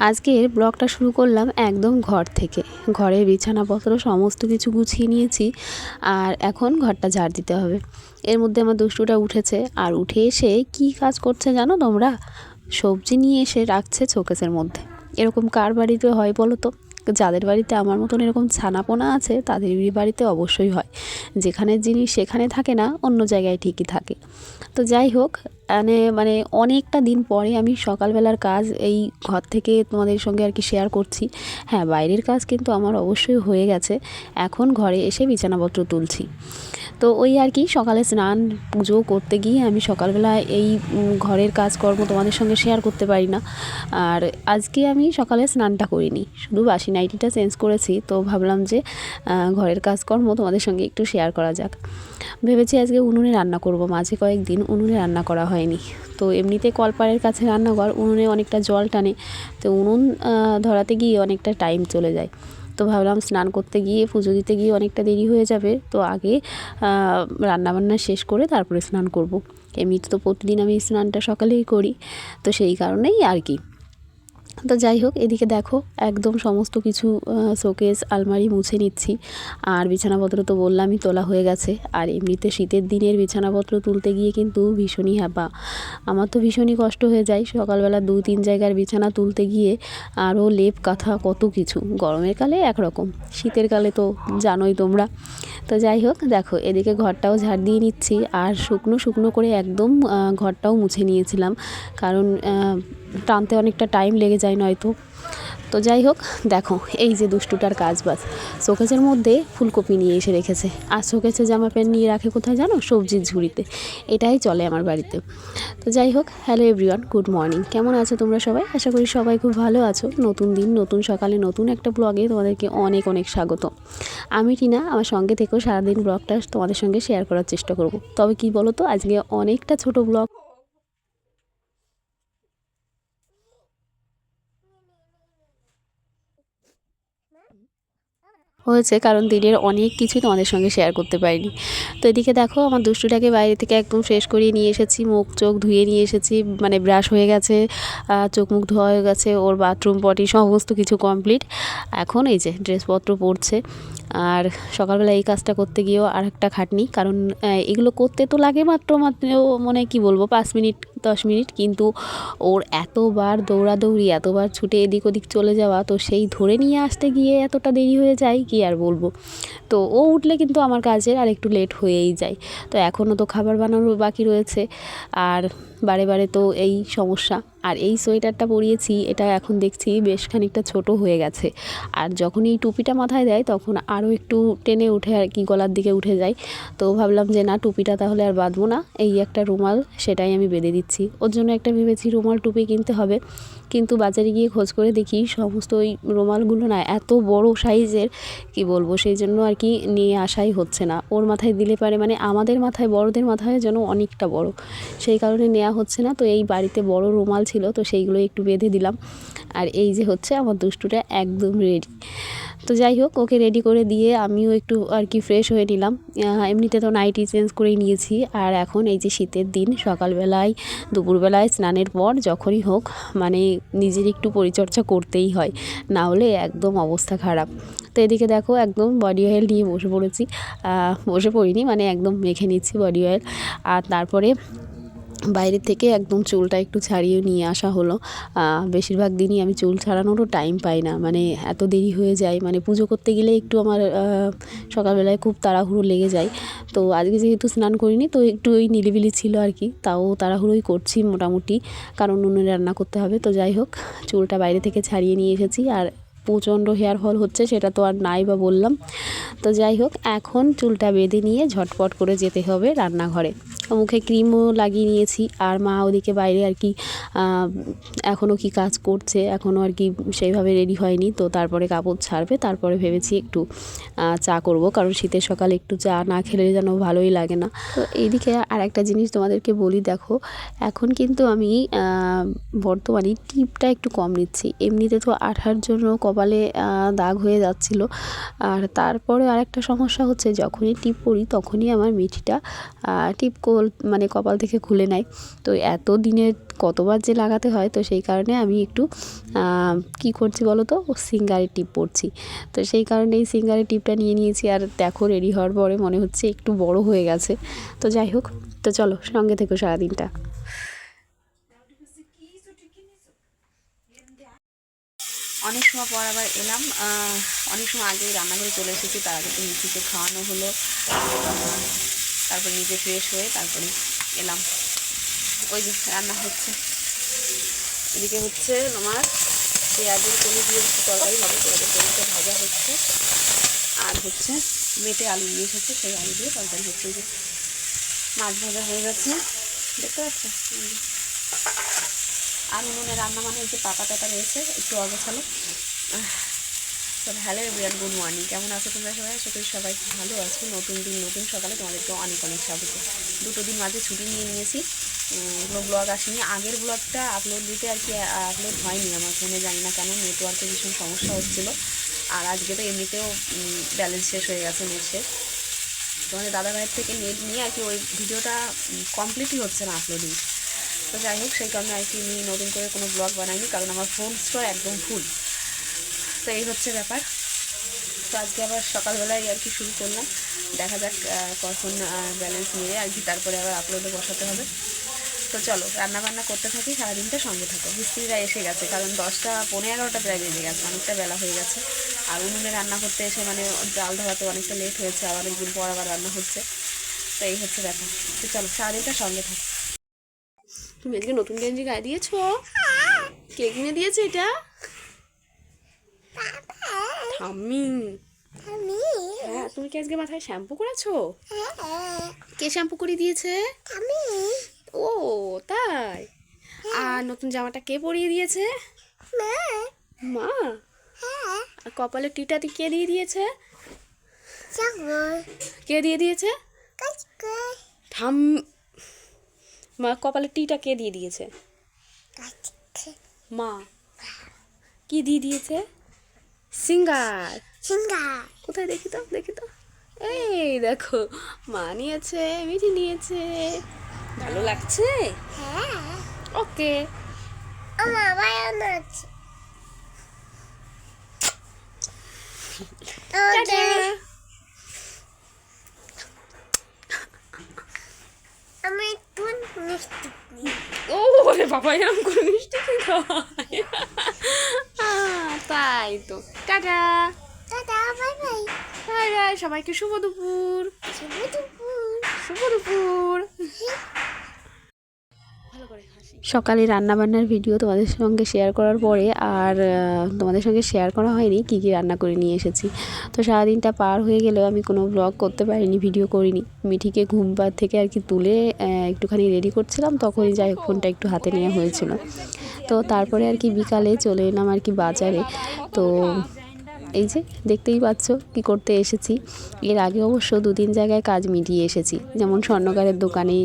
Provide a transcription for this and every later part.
আজকের ব্লগটা শুরু করলাম একদম ঘর থেকে। ঘরের বিছানাপত্র সমস্ত কিছু গুছিয়ে নিয়েছি, আর এখন ঘরটা ঝাড় দিতে হবে। এর মধ্যে আমার দুষ্টুটা উঠেছে, আর উঠে এসে কি কাজ করছে জানো তোমরা? সবজি নিয়ে এসে রাখছে শোকেসের মধ্যে। এরকম কার বাড়িতে হয় বলো তো? যাদের বাড়িতে আমার মতন এরকম ছানাপোনা আছে তাদের বাড়িতে অবশ্যই হয়। যেখানের জিনিস সেখানে থাকে না, অন্য জায়গায় ঠিকই থাকে। তো যাই হোক, মানে অনেকটা দিন পরে আমি সকালবেলার কাজ এই ঘর থেকে তোমাদের সঙ্গে আর কি শেয়ার করছি। হ্যাঁ, বাইরের কাজ কিন্তু আমার অবশ্যই হয়ে গেছে। এখন ঘরে এসে বিছানাপত্র তুলছি। তো ওই আর কি, সকালে স্নান পুজো করতে গিয়ে আমি সকালবেলা এই ঘরের কাজকর্ম তোমাদের সঙ্গে শেয়ার করতে পারি না। আর আজকে আমি সকালে স্নানটা করিনি, শুধু বাসি নাইটিটা চেঞ্জ করেছি। তো ভাবলাম যে ঘরের কাজকর্ম তোমাদের সঙ্গে একটু শেয়ার করা যাক। ভেবেছি আজকে উনুনে রান্না করব। মাঝে কয়েকদিন উনুনে রান্না করা হয়নি। তো এমনিতে কলপাড়ের কাছে রান্নাঘর, উনুনে অনেকটা জল টানে। তো উনুন ধরাতে গিয়ে অনেকটা টাইম চলে যায়। তো ভাবলাম স্নান করতে গিয়ে পুজো দিতে গিয়ে অনেকটা দেরি হয়ে যাবে, তো আগে রান্নাবান্না শেষ করে তারপরে স্নান করব। এমনিতে তো প্রতিদিন আমি স্নানটা সকালেই করি, তো সেই কারণেই আর কি। তো যাই হোক, এদিকে দেখো একদম সমস্ত কিছু শোকেস আলমারি মুছে নিচ্ছি। আর বিছানাপত্র তো বললামই তোলা হয়ে গেছে। আর এমনিতে শীতের দিনের বিছানাপত্র তুলতে গিয়ে কিন্তু ভীষণই হ্যাপা। আমার তো ভীষণই কষ্ট হয়ে যায় সকালবেলা 2-3 জায়গার বিছানা তুলতে গিয়ে। আরও লেপ কাঁথা কত কিছু। গরমের কালে একরকম, শীতের কালে তো জানোই তোমরা। তো যাই হোক, দেখো এদিকে ঘরটাও ঝাড় দিয়ে নিচ্ছি, আর শুকনো শুকনো করে একদম ঘরটাও মুছে নিয়েছিলাম, কারণ টানতে অনেকটা টাইম লেগে যায় নয়তো। তো যাই হোক, দেখো এই যে দুষ্টুটার কাজ বাজ, শোকেসের মধ্যে ফুলকপি নিয়ে এসে রেখেছে। আর শোকেসে জামা প্যান্ট নিয়ে রাখে কোথায় জানো? সবজির ঝুড়িতে। এটাই চলে আমার বাড়িতে। তো যাই হোক, হ্যালো এভরিওয়ান, গুড মর্নিং। কেমন আছো তোমরা সবাই? আশা করি সবাই খুব ভালো আছো। নতুন দিন, নতুন সকালে, নতুন একটা ব্লগে তোমাদেরকে অনেক অনেক স্বাগত। আমি টিনা, আমার সঙ্গে থেকেও সারাদিন ব্লগটা তোমাদের সঙ্গে শেয়ার করার চেষ্টা করব। তবে কি বলো তো, আজকে অনেকটা ছোট ব্লগ হয়েছে, কারণ দিনের অনেক কিছুই তোমাদের সঙ্গে শেয়ার করতে পারিনি। তো এদিকে দেখো আমার দুষ্টুটাকে বাইরে থেকে একদম ফ্রেশ করিয়ে নিয়ে এসেছি, মুখ চোখ ধুয়ে নিয়ে এসেছি, মানে ব্রাশ হয়ে গেছে, চোখ মুখ ধোয়া হয়ে গেছে, ওর বাথরুম পটি সমস্ত কিছু কমপ্লিট। এখন এই যে ড্রেসপত্র পরছে। আর সকালবেলা এই কাজটা করতে গিয়েও আর একটা খাটনি, কারণ এগুলো করতে তো লাগে মাত্র মানে কি বলবো 5 মিনিট 10 মিনিট, কিন্তু ওর এতবার দৌড়াদৌড়ি, এতবার ছুটে এদিক ওদিক চলে যাওয়া, তো সেই ধরে নিয়ে আসতে গিয়ে এতটা দেরি হয়ে যায় কি আর বলবো। তো ও উঠলে কিন্তু আমার কাজের আর একটু লেট হয়েই যায়। তো এখনও তো খাবার বানানোর বাকি রয়েছে, আর বারে বারে তো এই সমস্যা। আর এই সোয়েটারটা পরিয়েছি, এটা এখন দেখছি বেশ খানিকটা ছোট হয়ে গেছে। আর যখন এই টুপিটা মাথায় দেয় তখন আরও একটু টেনে উঠে আর কি, গলার দিকে উঠে যায়। তো ভাবলাম যে না, টুপিটা তাহলে আর বাঁধবো না, এই একটা রুমাল সেটাই আমি বেঁধে দিচ্ছি। ওর জন্য একটা ভেবেছি রুমাল টুপি কিনতে হবে, কিন্তু বাজারে গিয়ে খোঁজ করে দেখি সমস্ত ওই রুমালগুলো না এত বড় সাইজের, কি বলবো, সেই জন্য আর কি নিয়ে আসাই হচ্ছে না। ওর মাথায় দিলে পারে, মানে আমাদের মাথায়, বড়দের মাথায় যেন অনেকটা বড়, সেই কারণে নেওয়া হচ্ছে না। তো এই বাড়িতে বড় রুমাল ছিল, তো সেইগুলো একটু বেঁধে দিলাম। আর এই যে হচ্ছে আমার দুষ্টুটা একদম রেডি। তো যাই হোক, ওকে রেডি করে দিয়ে আমিও একটু আর কি ফ্রেশ হয়ে নিলাম। এমনিতে তো নাইটি চেঞ্জ করেই নিয়েছি। আর এখন এই যে শীতের দিন, সকালবেলায় দুপুরবেলায় স্নানের পর যখনই হোক, মানে নিজের একটু পরিচর্যা করতেই হয়, না হলে একদম অবস্থা খারাপ। তো এদিকে দেখো একদম বডি অয়েল নিয়ে বসে পড়েছি। বসে পড়িনি, মানে একদম মেখে নিচ্ছি বডি অয়েল। আর তারপরে বাইরে থেকে একদম চুলটা একটু ছাড়িয়ে নিয়ে আসা হলো। বেশিরভাগ দিনই আমি চুল ছাড়ানোরও টাইম পাই না, মানে এত দেরি হয়ে যায়। মানে পুজো করতে গেলে একটু আমার সকালবেলায় খুব তাড়াহুড়ো লেগে যায়। তো আজকে যেহেতু স্নান করিনি, তো একটু ওই নিলিবিলি ছিল আর কি, তাও তাড়াহুড়োই করছি মোটামুটি, কারণ উনুনে রান্না করতে হবে। তো যাই হোক, চুলটা বাইরে থেকে ছাড়িয়ে নিয়ে এসেছি। আর প্রচণ্ড হেয়ার ফল হচ্ছে, সেটা তো আর নাই বা বললাম। তো যাই হোক, এখন চুলটা বেঁধে নিয়ে ঝটপট করে যেতে হবে রান্নাঘরে। মুখে ক্রিমও লাগিয়ে নিয়েছি। আর মা ওদিকে বাইরে আর কি এখনও কি কাজ করছে, এখনও আর কি সেইভাবে রেডি হয়নি। তো তারপরে কাপড় ছাড়বে, তারপরে ভেবেছি একটু চা করব, কারণ শীতের সকালে একটু চা না খেলে যেন ভালোই লাগে না। তো এইদিকে আর একটা জিনিস তোমাদেরকে বলি, দেখো এখন কিন্তু আমি বর্তমানে টিপটা একটু কম নিচ্ছি। এমনিতে তো আঠার জন্য, কপাল কপালে দাগ হয়ে যাচ্ছিল। আর তারপরে আরেকটা সমস্যা হচ্ছে, যখনই টিপ পরি তখনই আমার মিঠিটা টিপ মানে কপাল থেকে খুলে নেয়। তো এত দিনে কতবার যে লাগাতে হয়, তো সেই কারণে আমি একটু কি করছি বলো তো, সিঙ্গারের টিপ পরছি। তো সেই কারণে এই সিঙ্গারের টিপটা নিয়ে নিয়েছি। আর দেখো রেডি হওয়ার পরে মনে হচ্ছে একটু বড় হয়ে গেছে। তো যাই হোক, তো চলো সঙ্গে থেকো সারাদিনটা। অনেক সময় পর আবার এলাম, অনেক সময় আগেই রান্নাঘরে চলে এসেছি। তার আগে তো মিঠিকে খাওয়ানো হলো, তারপর নিজে ফ্রেশ হয়ে তারপরে এলাম। ওই যে রান্না হচ্ছে, এদিকে হচ্ছে তোমার পেঁয়াজের কলি দিয়ে একটু তরকারি হবে, পেঁয়াজের কলিটা ভাজা হচ্ছে। আর হচ্ছে মেটে আলু নিয়ে এসেছে, সেই আলু দিয়ে তরকারি হচ্ছে। যে মাছ ভাজা হয়ে গেছে, দেখতে পাচ্ছ। আর উনুনে রান্না মানে যে পাতা টাতা রয়েছে একটু অগোছালো। তো হ্যালো এভরিওয়ান, গুড মর্নিং। কেমন আছো তোমরা সবাই? আশা করি সবাই ভালো আছো। নতুন দিন নতুন সকালে তোমাদেরকে অনেক অনেক স্বাগত। 2 দিন মাঝে ছুটি নিয়ে নিয়েছি, কোনো ব্লগ আসেনি। আগের ব্লগটা আপলোড দিতে আর কি আপলোড হয়নি আমার ফোনে, জানি না কেন নেটওয়ার্কে ভীষণ সমস্যা হচ্ছিলো। আর আজকে তো এমনিতেও ব্যালেন্স শেষ হয়ে গেছে, নেট শেষ। তোমাদের দাদাভাইয়ের থেকে নেট নিয়ে আর কি ওই ভিডিওটা কমপ্লিটই হচ্ছে না আপলোডিং। তো যাই হোক, সেই কারণে আর কি আমি নতুন করে কোনো ব্লগ বানাইনি, কারণ আমার ফোন স্টোর একদম ফুল। তো এই হচ্ছে ব্যাপার। তো আজকে আবার সকালবেলায় আর কি শুরু করলাম, দেখা যাক কখন ব্যালেন্স নিয়ে আর কি তারপরে আবার আপলোডে বসাতে হবে। তো চলো রান্নাবান্না করতে থাকি, সারাদিনটা সঙ্গে থাকো। মিস্ত্রিরা এসে গেছে, কারণ 10টা 11:15 প্রায় বেজে গেছে, অনেকটা বেলা হয়ে গেছে। আর উনুনে রান্না করতে এসে মানে জাল ধরাতে অনেকটা লেট হয়েছে, আবার অনেকদিন পর আবার রান্না হচ্ছে। তো এই হচ্ছে ব্যাপার। তো চলো সারাদিনটা সঙ্গে থাকো। তুমি আজকে নতুন গেঞ্জি গায়ে দিয়েছো? কে কিনে দিয়েছে এটা? ঠাম্মি। হ্যাঁ, তুমি কি আজকে মাথায় শ্যাম্পু করেছো? কে শ্যাম্পু করে দিয়েছে? ও তাই। আর নতুন জামাটা কে পরিয়ে দিয়েছে? মা। আর কপালে টিটা কে দিয়ে দিয়েছে? কে দিয়ে দিয়েছে? ঠাম মা, কপালে টিটা কে দিয়ে দিয়েছে? মা। কি দিয়ে দিয়েছে? সিঙ্গার। কোথায় দেখি তো, দেখি তো। এই দেখো, মা নিয়েছে, মিঠি নিয়েছে। ভালো লাগছে? ওকে। ও রে বাবা, এরকম করে মিষ্টি কি খাওয়ায়? তাই তো। টাটা। বাই বাই, সবাইকে শুভ দুপুর। শুভ দুপুর। সকালে রান্নাবান্নার ভিডিও তোমাদের সঙ্গে শেয়ার করার পরে আর তোমাদের সঙ্গে শেয়ার করা হয়নি কী কী রান্না করে নিয়ে এসেছি। তো সারাদিনটা পার হয়ে গেলেও আমি কোনো ব্লগ করতে পারিনি, ভিডিও করিনি। মিঠিকে ঘুম পাড় থেকে আর কি তুলে একটুখানি রেডি করছিলাম, তখনই যাই হোক ফোনটা একটু হাতে নেওয়া হয়েছিল। তো তারপরে আর কি বিকালে চলে এলাম আর কি বাজারে। তো এই যে দেখতেই পাচ্ছ কি করতে এসেছি। এর আগে অবশ্য 2-3 জায়গায় কাজ মিটিয়ে এসেছি, যেমন স্বর্ণকারের দোকানে,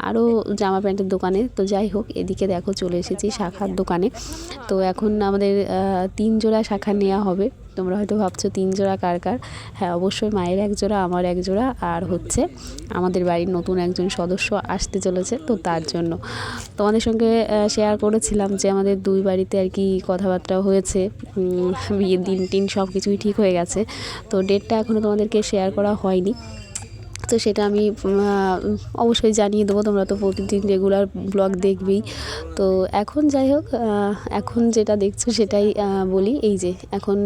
আরও জামা প্যান্টের দোকানে। তো যাই হোক, এদিকে দেখো চলে এসেছি শাখার দোকানে। তো এখন আমাদের 3 জোড়া শাখা নেওয়া হবে। তোমরা হয়তো ভাবছো 3 জোড়া কার কার? হ্যাঁ, অবশ্যই মায়ের 1 জোড়া, আমার 1 জোড়া, আর হচ্ছে আমাদের বাড়ির নতুন একজন সদস্য আসতে চলেছে, তো তার জন্য। তোমাদের সঙ্গে শেয়ার করেছিলাম যে আমাদের 2 বাড়িতে আর কি কথাবার্তা হয়েছে, বিয়ের দিন সব কিছুই ঠিক হয়ে গেছে। তো ডেটটা এখনও তোমাদেরকে শেয়ার করা হয়নি, তো সেটা আমি অবশ্যই জানিয়ে দেবো। তোমরা তো প্রতিদিন রেগুলার ব্লগ দেখবেই। তো এখন যাই হোক, এখন যেটা দেখছো সেটাই বলি। এই যে এখন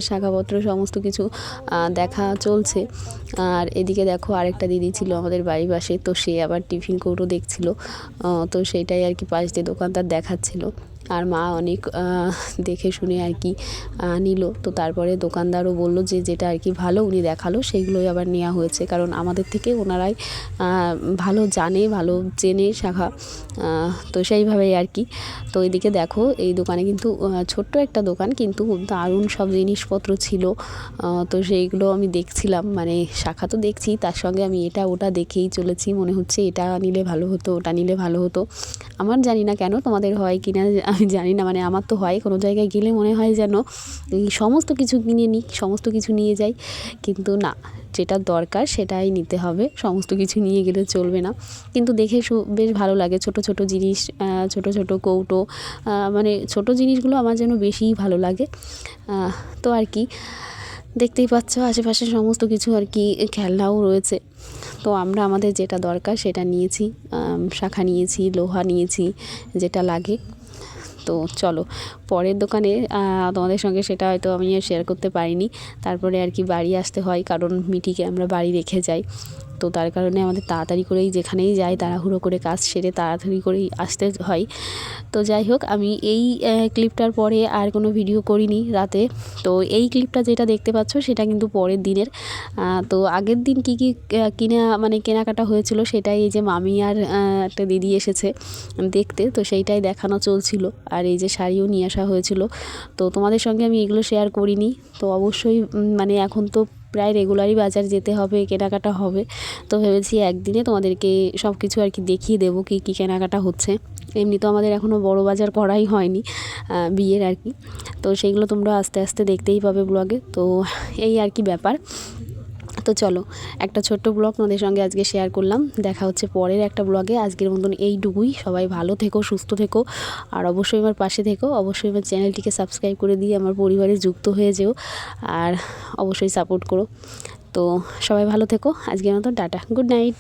শাখাপত্র সমস্ত কিছু দেখা চলছে। আর এদিকে দেখো আরেকটা দিদি ছিল আমাদের বাড়ির পাশে, তো সে আবার টিফিন কৌটো দেখছিল। তো সেটাই আর কি পাশ দিয়ে দোকানদার দেখাচ্ছিল। আর মা অনেক দেখে শুনে আর কি নিল। তো তারপরে দোকানদারও বলল যে যেটা আর কি ভালো উনি দেখালো সেইগুলোই আবার নেওয়া হয়েছে, কারণ আমাদের থেকে ওনারাই ভালো জানে, ভালো চেনে শাখা। তো সেইভাবেই আর কি। তো এদিকে দেখো এই দোকানে কিন্তু ছোট্ট একটা দোকান, কিন্তু দারুণ সব জিনিসপত্র ছিল। তো সেইগুলো আমি দেখছিলাম, মানে শাখা তো দেখছি, তার সঙ্গে আমি এটা ওটা দেখেই চলেছি। মনে হচ্ছে এটা নিলে ভালো হতো, ওটা নিলে ভালো হতো। আমার জানি না কেন, তোমাদের হয় কি না আমি জানি না, মানে আমার তো হয় কোনো জায়গায় গেলে মনে হয় যেন এই সমস্ত কিছু কিনে নিই, সমস্ত কিছু নিয়ে যাই, কিন্তু না, যেটা দরকার সেটাই নিতে হবে, সমস্ত কিছু নিয়ে গেলে চলবে না। কিন্তু দেখে বেশ ভালো লাগে ছোট ছোট জিনিস, ছোট ছোট কৌটো, মানে ছোট জিনিসগুলো আমার যেন বেশিই ভালো লাগে। তো আর কি দেখতেই পাচ্ছ আশেপাশে সমস্ত কিছু আর কি খেলনাও রয়েছে। তো আমরা আমাদের যেটা দরকার সেটা নিয়েছি, শাঁখা নিয়েছি, লোহা নিয়েছি, যেটা লাগে। তো চলো পরের দোকানে তোমাদের সঙ্গে সেটা হয়তো আমি শেয়ার করতে পারিনি। তারপরে আর কি বাড়ি আসতে হয়, কারণ মিটিকে আমরা বাড়ি রেখে যাই। তো তার কারণে আমাদের তাড়াতাড়ি করেই যেখানেই যাই তাড়াহুড়ো করে কাজ সেরে তাড়াতাড়ি করেই আসতে হয়। তো যাই হোক, আমি এই ক্লিপটার পরে আর কোনো ভিডিও করিনি রাতে। তো এই ক্লিপটা যেটা দেখতে পাচ্ছ সেটা কিন্তু পরের দিনের। তো আগের দিন কী কী মানে কেনাকাটা হয়েছিল সেটাই এই যে মামি আর একটা দিদি এসেছে দেখতে, তো সেইটাই দেখানো চলছিল। আর এই যে শাড়িও নিয়ে আসা হয়েছিল, তো তোমাদের সঙ্গে আমি এগুলো শেয়ার করিনি। তো অবশ্যই মানে এখন তো প্রায় রেগুলারই বাজার যেতে হবে, কেনাকাটা হবে। তো ভেবেছি একদিনে তোমাদেরকে সব কিছু আর কি দেখিয়ে দেবো কী কী কেনাকাটা হচ্ছে। এমনি তো আমাদের এখনও বড় বাজার করাই হয়নি বিয়ের আর কি। তো সেইগুলো তোমরা আস্তে আস্তে দেখতেই পাবে ব্লগে। তো এই আর কি ব্যাপার। তো চলো একটা ছোট্ট ব্লগ তোমাদের সঙ্গে আজকে শেয়ার করলাম, দেখা হচ্ছে পরের একটা ব্লগে। আজকের মতন এইটুকুই, সবাই ভালো থেকো, সুস্থ থেকো, আর অবশ্যই আমার পাশে থেকো। অবশ্যই আমার চ্যানেলটিকে সাবস্ক্রাইব করে দিয়ে আমার পরিবারে যুক্ত হয়ে যেও, আর অবশ্যই সাপোর্ট করো। তো সবাই ভালো থেকো, আজকের মতন টাটা, গুড নাইট।